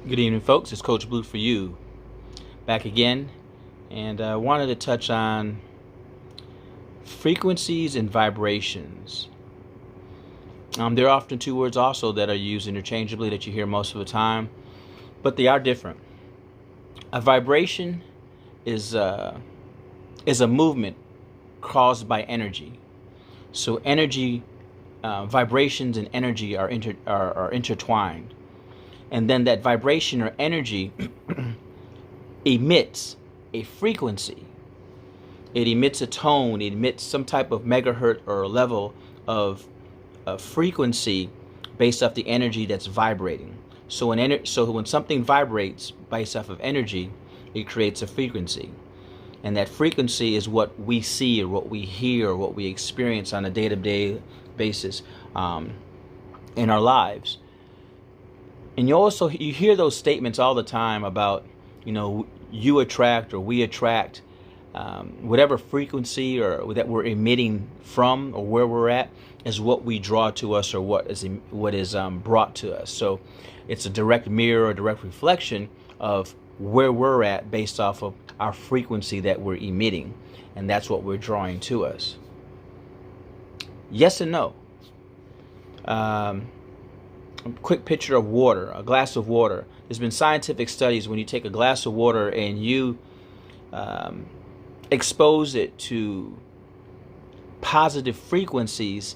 Good evening, folks. It's Coach Blue for you, back again, and I wanted to touch on frequencies and vibrations. There are often two words also that are used interchangeably that you hear most of the time, but they are different. A vibration is a movement caused by energy. So energy, vibrations, and energy are intertwined. And then that vibration or energy emits a frequency. It emits a tone, it emits some type of megahertz or level of frequency based off the energy that's vibrating. So when something vibrates based off of energy, it creates a frequency. And that frequency is what we see or what we hear or what we experience on a day-to-day basis in our lives. And you hear those statements all the time about, you attract or we attract whatever frequency or that we're emitting from or where we're at is what we draw to us or what is brought to us. So it's a direct mirror or direct reflection of where we're at based off of our frequency that we're emitting. And that's what we're drawing to us. Yes and no. Quick picture of water, a glass of water. There's been scientific studies when you take a glass of water and you expose it to positive frequencies,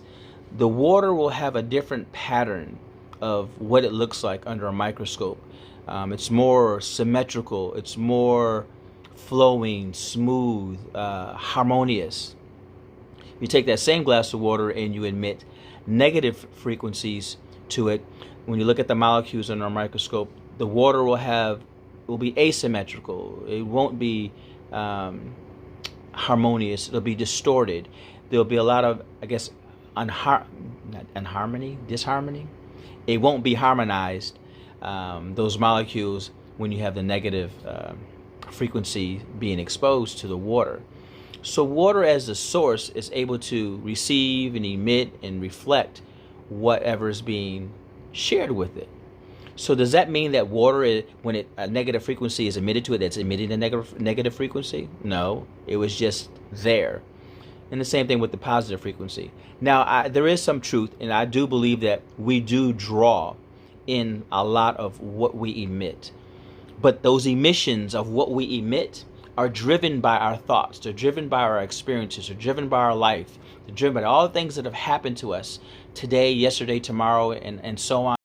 the water will have a different pattern of what it looks like under a microscope. It's more symmetrical, it's more flowing, smooth, harmonious. You take that same glass of water and you emit negative frequencies to it. When you look at the molecules under a microscope, the water will be asymmetrical. It won't be harmonious. It'll be distorted. There'll be a lot of, disharmony. It won't be harmonized, those molecules, when you have the negative frequency being exposed to the water. So water as a source is able to receive and emit and reflect whatever is being shared with it. So does that mean that water, when a negative frequency is emitted to it, that's emitting a negative frequency? No, it was just there. And the same thing with the positive frequency. Now, there is some truth, and I do believe that we do draw in a lot of what we emit. But those emissions of what we emit are driven by our thoughts. They're driven by our experiences. They're driven by our life. They're driven by all the things that have happened to us today, yesterday, tomorrow, and so on.